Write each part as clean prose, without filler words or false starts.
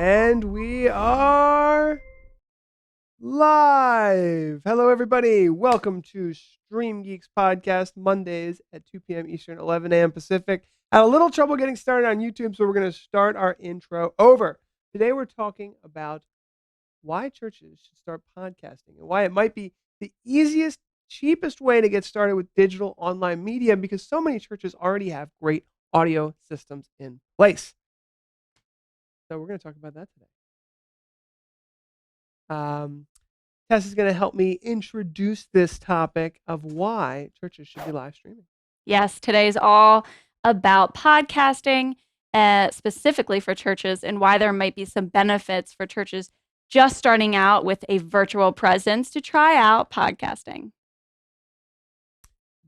And we are live. Hello, everybody. Welcome to StreamGeeks podcast, Mondays at 2 p.m. Eastern, 11 a.m. Pacific. Had a little trouble getting started on YouTube, so we're going to start our intro over. Today, we're talking about why churches should start podcasting and why it might be the easiest, cheapest way to get started with digital online media because so many churches already have great audio systems in place. So we're going to talk about that today. Tess is going to help me introduce this topic of why churches should be live streaming. Yes, today's all about podcasting, specifically for churches, and why there might be some benefits for churches just starting out with a virtual presence to try out podcasting.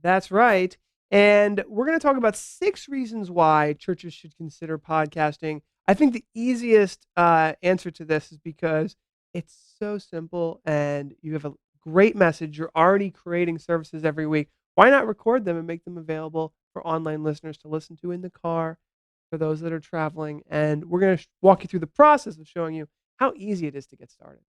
That's right. And we're going to talk about 6 reasons why churches should consider podcasting. I think the easiest answer to this is because it's so simple and you have a great message. You're already creating services every week. Why not record them and make them available for online listeners to listen to in the car, for those that are traveling? And we're going to walk you through the process of showing you how easy it is to get started.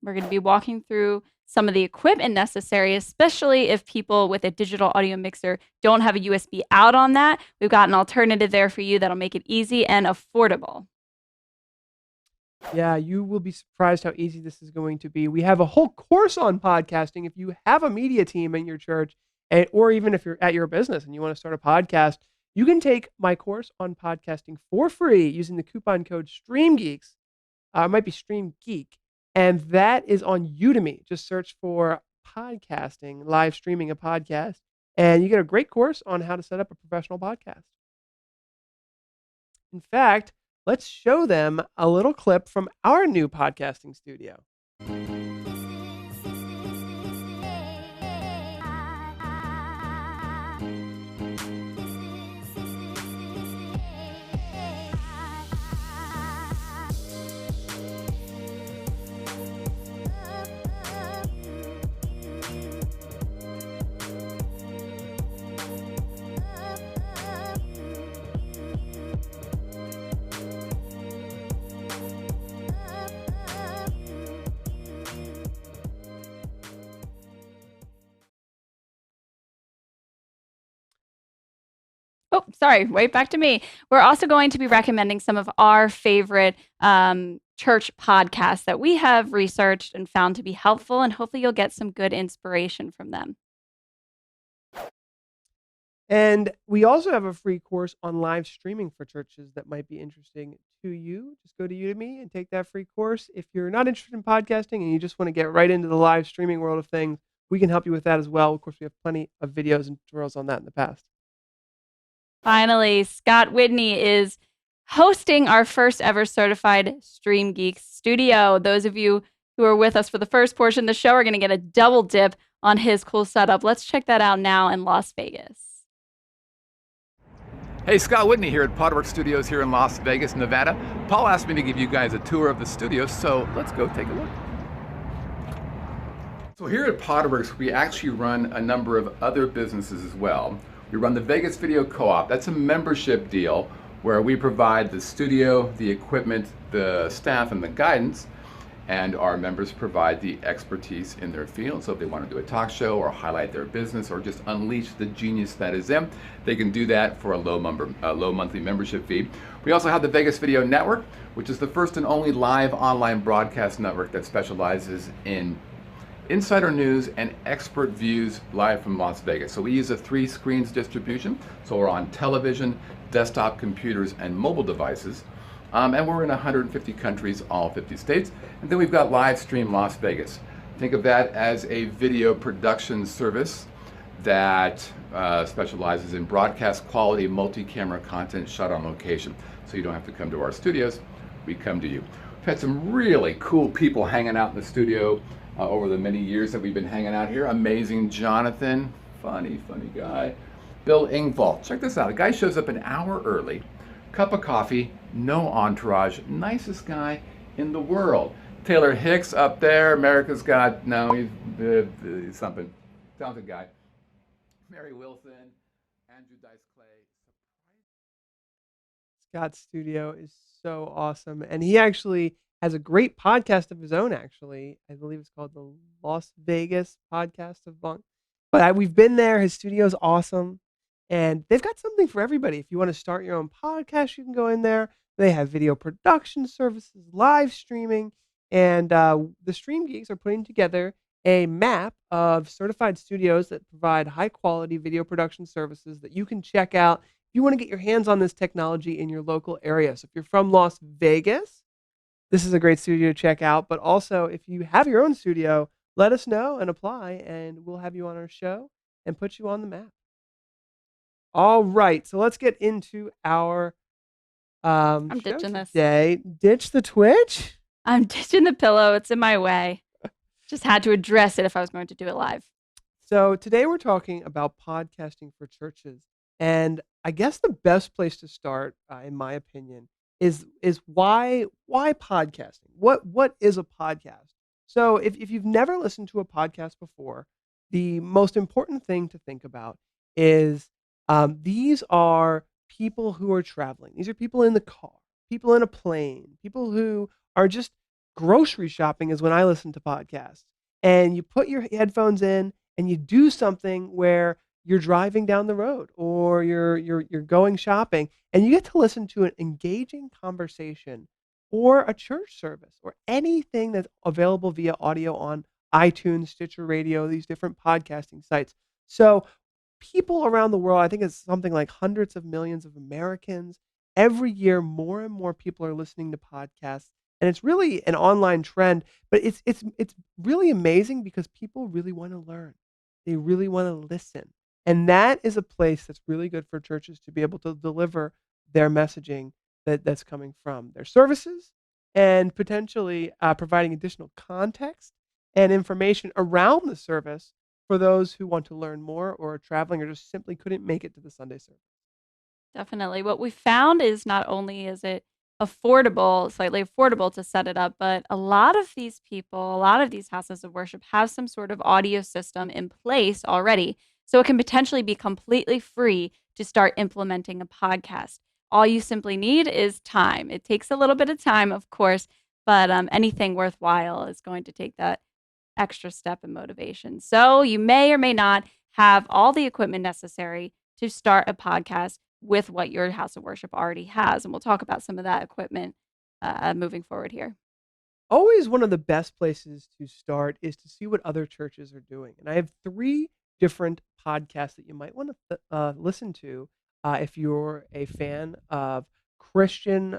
We're going to be walking through some of the equipment necessary, especially if people with a digital audio mixer don't have a USB out on that. We've got an alternative there for you that'll make it easy and affordable. Yeah, you will be surprised how easy this is going to be. We have a whole course on podcasting. If you have a media team in your church, or even if you're at your business and you want to start a podcast, you can take my course on podcasting for free using the coupon code StreamGeeks. It might be StreamGeek. And that is on Udemy. Just search for podcasting, live streaming a podcast, and you get a great course on how to set up a professional podcast. In fact, let's show them a little clip from our new podcasting studio. Oh, sorry, wait, back to me. We're also going to be recommending some of our favorite church podcasts that we have researched and found to be helpful, and hopefully you'll get some good inspiration from them. And we also have a free course on live streaming for churches that might be interesting to you. Just go to Udemy and take that free course. If you're not interested in podcasting and you just want to get right into the live streaming world of things, we can help you with that as well. Of course, we have plenty of videos and tutorials on that in the past. Finally, Scott Whitney is hosting our first ever certified StreamGeeks studio. Those of you who are with us for the first portion of the show are going to get a double dip on his cool setup. Let's check that out now in Las Vegas. Hey, Scott Whitney here at Podworks Studios here in Las Vegas, Nevada. Paul asked me to give you guys a tour of the studio, so let's go take a look. So here at Podworks, we actually run a number of other businesses as well. We run the Vegas Video Co-op. That's a membership deal where we provide the studio, the equipment, the staff, and the guidance, and our members provide the expertise in their field. So if they want to do a talk show or highlight their business or just unleash the genius that is them, they can do that for a low monthly membership fee. We also have the Vegas Video Network, which is the first and only live online broadcast network that specializes in insider news and expert views live from Las Vegas. So we use a 3 screens distribution. So we're on television, desktop computers, and mobile devices. And we're in 150 countries, all 50 states. And then we've got Live Stream Las Vegas. Think of that as a video production service that specializes in broadcast quality multi-camera content shot on location. So you don't have to come to our studios, we come to you. We've had some really cool people hanging out in the studio over the many years that we've been hanging out here. Amazing Jonathan, funny guy. Bill Ingvall, check this out. A guy shows up an hour early, cup of coffee, no entourage, nicest guy in the world. Taylor Hicks up there, America's Got, no, he's something, talented guy. Mary Wilson, Andrew Dice Clay. Scott's studio is so awesome, and he actually has a great podcast of his own. Actually, I believe it's called the Las Vegas Podcast of Bunk. But we've been there. His studio's awesome, and they've got something for everybody. If you want to start your own podcast, you can go in there. They have video production services, live streaming, and the Stream Geeks are putting together a map of certified studios that provide high quality video production services that you can check out if you want to get your hands on this technology in your local area. So if you're from Las Vegas, this is a great studio to check out. But also, if you have your own studio, let us know and apply, and we'll have you on our show and put you on the map. All right, so let's get into our I'm show ditching this. today. Ditch the Twitch? I'm ditching the pillow. It's in my way. Just had to address it if I was going to do it live. So today we're talking about podcasting for churches, and I guess the best place to start, in my opinion, is why podcasting? What is a podcast? So if you've never listened to a podcast before, the most important thing to think about is these are people who are traveling. These are people in the car, people in a plane, people who are just grocery shopping is when I listen to podcasts. And you put your headphones in and you do something where you're driving down the road or you're going shopping and you get to listen to an engaging conversation or a church service or anything that's available via audio on iTunes, Stitcher Radio, these different podcasting sites. So people around the world, I think it's something like hundreds of millions of Americans. Every year, more and more people are listening to podcasts, and it's really an online trend. But it's really amazing because people really want to learn. They really want to listen, and that is a place that's really good for churches to be able to deliver their messaging that's coming from their services, and potentially providing additional context and information around the service for those who want to learn more or are traveling or just simply couldn't make it to the Sunday service. Definitely. What we found is not only is it affordable, slightly affordable to set it up, but a lot of these people, a lot of these houses of worship have some sort of audio system in place already. So it can potentially be completely free to start implementing a podcast. All you simply need is time. It takes a little bit of time, of course, but anything worthwhile is going to take that extra step in motivation. So you may or may not have all the equipment necessary to start a podcast with what your house of worship already has. And we'll talk about some of that equipment moving forward here. Always one of the best places to start is to see what other churches are doing. And I have 3 different podcasts that you might want to listen to if you're a fan of Christian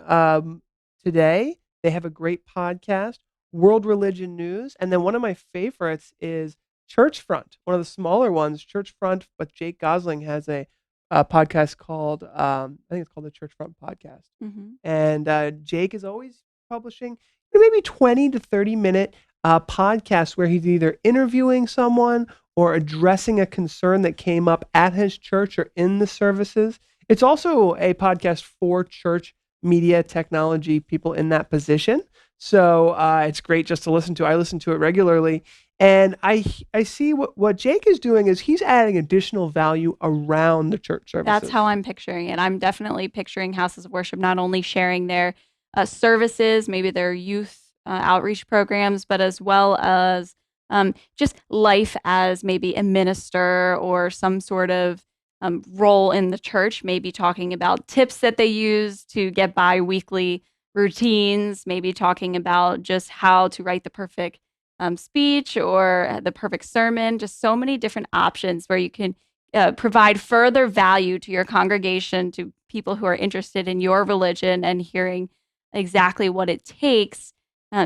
Today. They have a great podcast, World Religion News, and then one of my favorites is Churchfront, one of the smaller ones, Churchfront, but Jake Gosling has a podcast called, I think it's called the Churchfront Podcast. Mm-hmm. And Jake is always publishing maybe 20 to 30-minute podcasts where he's either interviewing someone or addressing a concern that came up at his church or in the services. It's also a podcast for church media technology people in that position. So it's great just to listen to. I listen to it regularly. And I see what Jake is doing is he's adding additional value around the church services. That's how I'm picturing it. I'm definitely picturing houses of worship not only sharing their services, maybe their youth outreach programs, but as well as just life as maybe a minister or some sort of role in the church, maybe talking about tips that they use to get by weekly routines, maybe talking about just how to write the perfect speech or the perfect sermon, just so many different options where you can provide further value to your congregation, to people who are interested in your religion and hearing exactly what it takes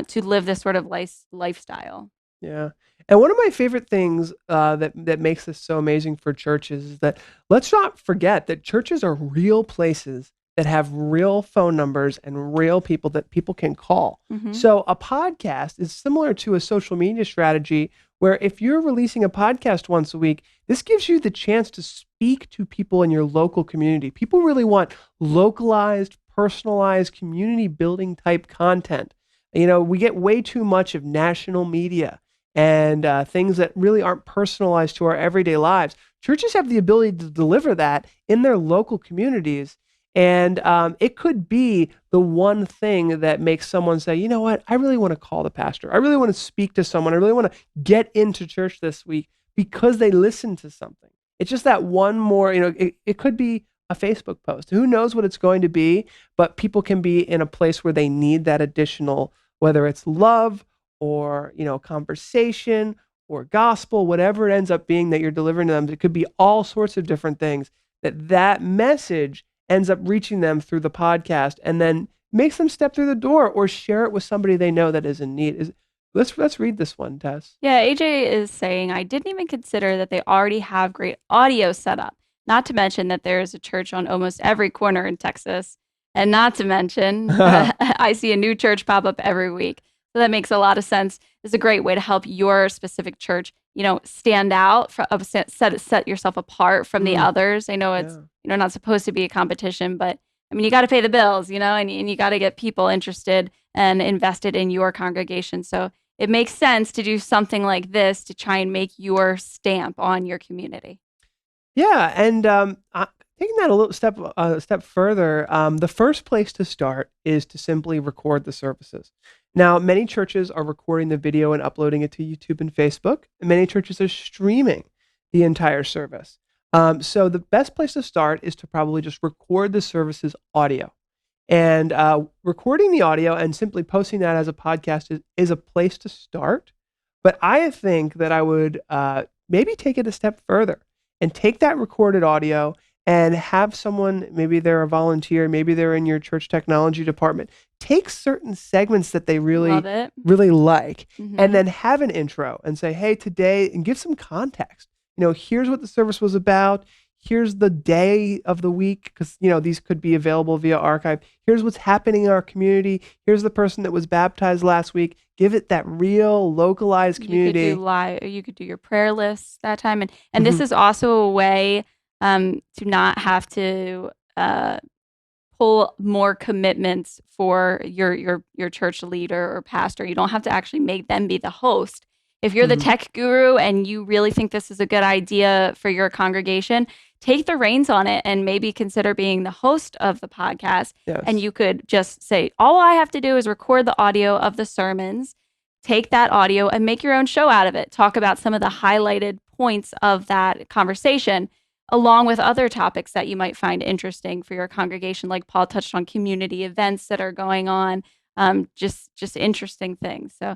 to live this sort of lifestyle. Yeah. And one of my favorite things that makes this so amazing for churches is that let's not forget that churches are real places that have real phone numbers and real people that people can call. Mm-hmm. So a podcast is similar to a social media strategy where if you're releasing a podcast once a week, this gives you the chance to speak to people in your local community. People really want localized, personalized, community building type content. You know, we get way too much of national media and things that really aren't personalized to our everyday lives. Churches have the ability to deliver that in their local communities. And it could be the one thing that makes someone say, you know what, I really want to call the pastor. I really want to speak to someone. I really want to get into church this week because they listened to something. It's just that one more, it could be a Facebook post. Who knows what it's going to be, but people can be in a place where they need that additional, whether it's love or, conversation or gospel, whatever it ends up being that you're delivering to them. It could be all sorts of different things that message ends up reaching them through the podcast and then makes them step through the door or share it with somebody they know that is in need. Let's read this one, Tess. Yeah, AJ is saying, I didn't even consider that they already have great audio set up. Not to mention that there is a church on almost every corner in Texas. And not to mention, I see a new church pop up every week. So that makes a lot of sense. It's a great way to help your specific church, stand out, set yourself apart from the others. I know it's, not supposed to be a competition, but I mean, you got to pay the bills, and you got to get people interested and invested in your congregation. So it makes sense to do something like this to try and make your stamp on your community. Yeah, and taking that a step further, the first place to start is to simply record the services. Now, many churches are recording the video and uploading it to YouTube and Facebook, and many churches are streaming the entire service. So the best place to start is to probably just record the services audio. And recording the audio and simply posting that as a podcast is a place to start. But I think that I would maybe take it a step further and take that recorded audio and have someone, maybe they're a volunteer, maybe they're in your church technology department, take certain segments that they really like, and then have an intro and say, hey, today, and give some context. Here's what the service was about. Here's the day of the week, because, these could be available via archive. Here's what's happening in our community. Here's the person that was baptized last week. Give it that real localized community. You could do your prayer lists that time. And this is also a way to not have to pull more commitments for your church leader or pastor. You don't have to actually make them be the host. If you're the tech guru and you really think this is a good idea for your congregation, take the reins on it and maybe consider being the host of the podcast. Yes. And you could just say, all I have to do is record the audio of the sermons, take that audio and make your own show out of it. Talk about some of the highlighted points of that conversation, along with other topics that you might find interesting for your congregation. Like Paul touched on, community events that are going on, just interesting things. So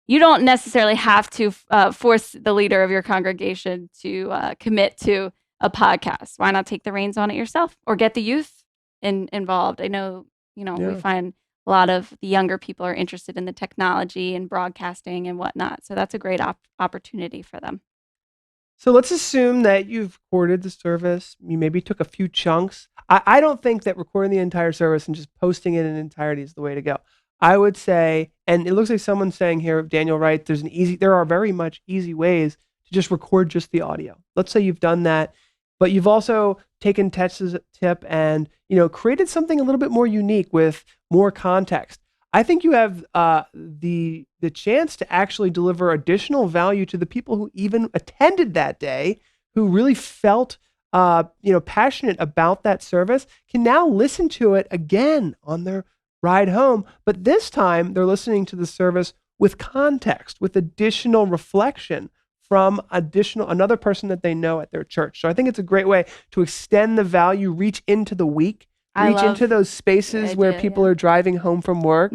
you don't necessarily have to force the leader of your congregation to commit to a podcast. Why not take the reins on it yourself or get the youth involved? I know, we find a lot of the younger people are interested in the technology and broadcasting and whatnot. So that's a great opportunity for them. So let's assume that you've recorded the service. You maybe took a few chunks. I don't think that recording the entire service and just posting it in entirety is the way to go. I would say, and it looks like someone's saying here, Daniel writes, there are very much easy ways to just record just the audio. Let's say you've done that, but you've also taken Tess's tip and, created something a little bit more unique with more context. I think you have the chance to actually deliver additional value to the people who even attended that day, who really felt passionate about that service, can now listen to it again on their ride home, but this time they're listening to the service with context, with additional reflection from another person that they know at their church. So I think it's a great way to extend the value, reach into the week, reach into those spaces where people are driving home from work,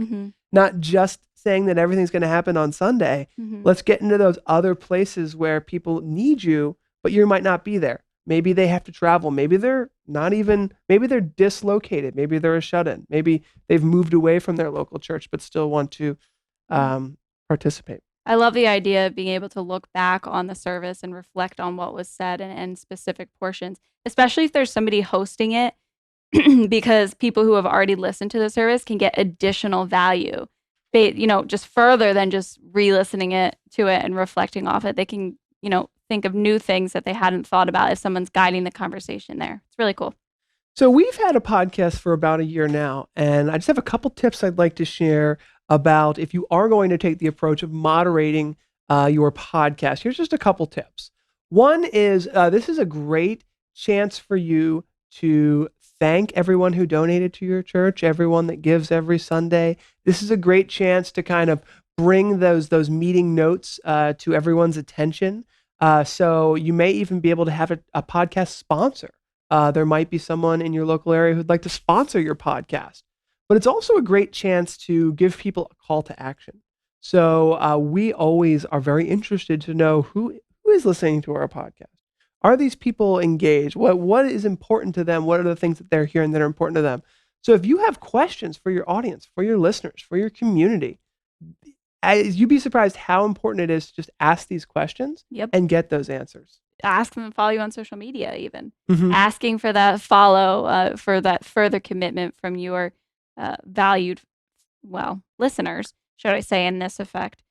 not just saying that everything's going to happen on Sunday. Let's get into those other places where people need you, but you might not be there. Maybe they have to travel. Maybe they're dislocated. Maybe they're a shut-in. Maybe they've moved away from their local church, but still want to participate. I love the idea of being able to look back on the service and reflect on what was said and specific portions, especially if there's somebody hosting it, because people who have already listened to the service can get additional value, just further than just re-listening to it and reflecting off it. They can, think of new things that they hadn't thought about if someone's guiding the conversation there. It's really cool. So we've had a podcast for about a year now, and I just have a couple tips I'd like to share about if you are going to take the approach of moderating your podcast. Here's just a couple tips. One is this is a great chance for you to thank everyone who donated to your church, everyone that gives every Sunday. This is a great chance to kind of bring those meeting notes to everyone's attention. So you may even be able to have a podcast sponsor. There might be someone in your local area who'd like to sponsor your podcast. But it's also a great chance to give people a call to action. So we always are very interested to know who is listening to our podcast. Are these people engaged? What is important to them? What are the things that they're hearing that are important to them? So if you have questions for your audience, for your listeners, for your community, you'd be surprised how important it is to just ask these questions and get those answers. Ask them to follow you on social media even. Mhm. Asking for that follow, for that further commitment from your valued, listeners, should I say, in this effect.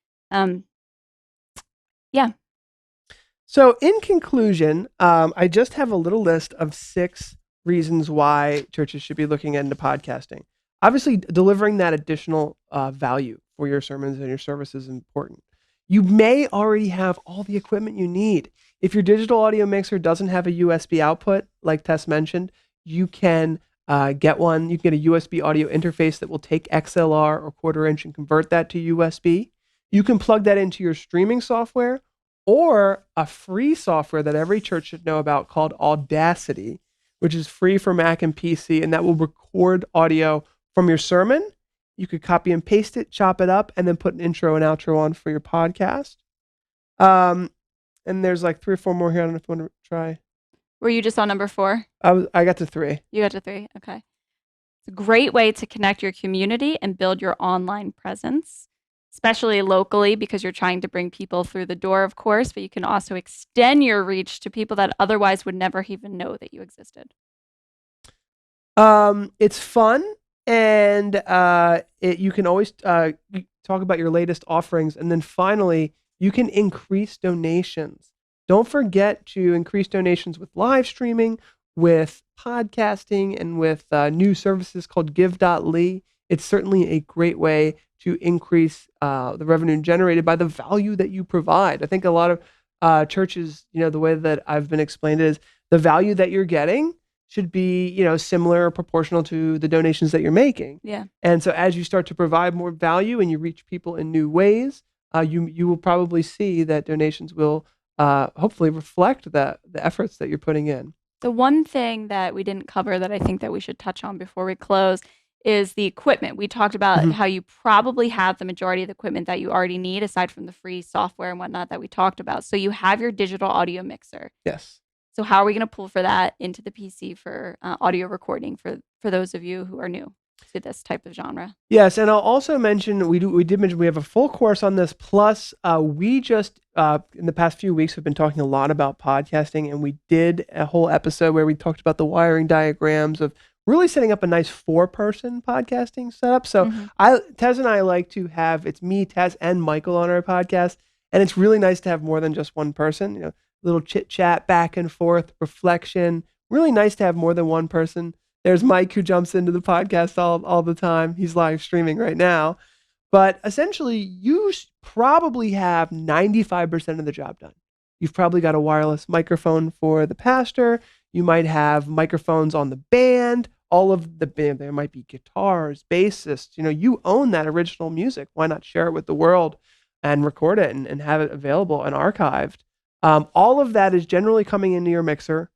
Yeah. So in conclusion, I just have a little list of 6 reasons why churches should be looking into podcasting. Obviously, delivering that additional value for your sermons and your services is important. You may already have all the equipment you need. If your digital audio mixer doesn't have a USB output, like Tess mentioned, you can get one. You can get a USB audio interface that will take XLR or quarter-inch and convert that to USB. You can plug that into your streaming software or a free software that every church should know about called Audacity, which is free for Mac and PC, and that will record audio from your sermon. You could copy and paste it, chop it up, and then put an intro and outro on for your podcast. And there's like 3 or 4 more here. I don't know if you want to try. Were you just on number 4? I got to 3. You got to 3. Okay. It's a great way to connect your community and build your online presence, especially locally, because you're trying to bring people through the door, of course, but you can also extend your reach to people that otherwise would never even know that you existed. It's fun, and you can always talk about your latest offerings, and then finally, you can increase donations. Don't forget to increase donations with live streaming, with podcasting, and with new services called give.ly. It's certainly a great way to increase the revenue generated by the value that you provide. I think a lot of churches, the way that I've been explained is the value that you're getting should be, similar or proportional to the donations that you're making. Yeah. And so as you start to provide more value and you reach people in new ways, you will probably see that donations will hopefully reflect the efforts that you're putting in. The one thing that we didn't cover that I think that we should touch on before we close is the equipment. We talked about how you probably have the majority of the equipment that you already need, aside from the free software and whatnot that we talked about. So you have your digital audio mixer. Yes. So how are we going to pull for that into the PC for audio recording for those of you who are new to this type of genre? Yes, and I'll also mention we did mention we have a full course on this. Plus, we just in the past few weeks have been talking a lot about podcasting, and we did a whole episode where we talked about the wiring diagrams of really setting up a nice 4-person podcasting setup. So Tez and I like to have, it's me, Tez, and Michael on our podcast, and it's really nice to have more than just one person. Little chit chat back and forth, reflection. Really nice to have more than one person. There's Mike who jumps into the podcast all the time. He's live streaming right now. But essentially, you probably have 95% of the job done. You've probably got a wireless microphone for the pastor. You might have microphones on the band. All of the band, there might be guitars, bassists. You own that original music. Why not share it with the world and record it and have it available and archived? All of that is generally coming into your mixer.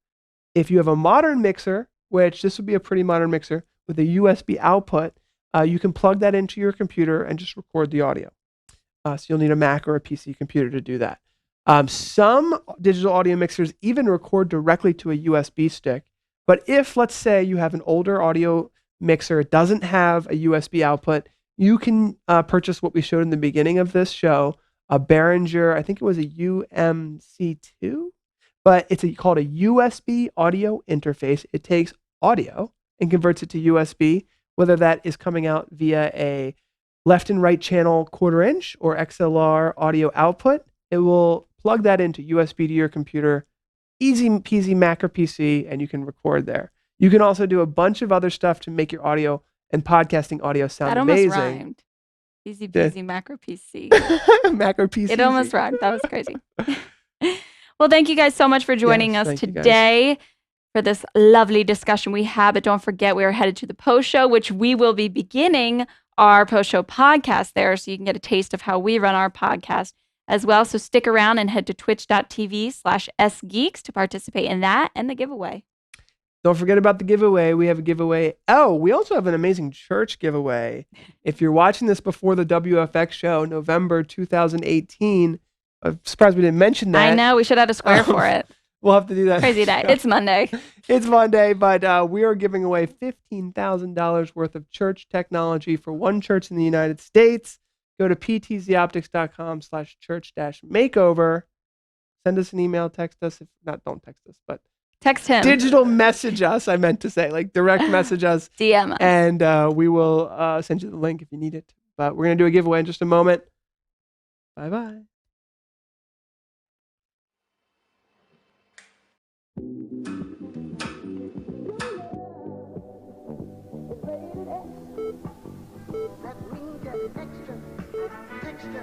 If you have a modern mixer, which this would be a pretty modern mixer with a USB output, you can plug that into your computer and just record the audio. So you'll need a Mac or a PC computer to do that. Some digital audio mixers even record directly to a USB stick. But if, let's say, you have an older audio mixer, it doesn't have a USB output, you can purchase what we showed in the beginning of this show, a Behringer, I think it was a UMC2, but it's called a USB audio interface. It takes audio and converts it to USB, whether that is coming out via a left and right channel quarter-inch or XLR audio output. It will plug that into USB to your computer, easy peasy Mac or PC, and you can record there. You can also do a bunch of other stuff to make your audio and podcasting audio sound amazing. That almost rhymed. Easy peasy macro PC. Macro PC. It almost rhymed. That was crazy. Well, thank you guys so much for joining us today. for this lovely discussion we had. But don't forget, we are headed to the post show, which we will be beginning our post show podcast there. So you can get a taste of how we run our podcast as well. So stick around and head to twitch.tv/sgeeks to participate in that and the giveaway. Don't forget about the giveaway. We have a giveaway. Oh, we also have an amazing church giveaway. If you're watching this before the WFX show, November 2018, I'm surprised we didn't mention that. I know. We should have a square for it. We'll have to do that. Crazy day. It's Monday. It's Monday, but we are giving away $15,000 worth of church technology for one church in the United States. Go to ptzoptics.com/church-makeover. Send us an email, text us. If not, don't text us, but text him. Digital message us, I meant to say. Like direct message us. DM us. And we will send you the link if you need it. But we're going to do a giveaway in just a moment. Bye-bye. That means extra, extra.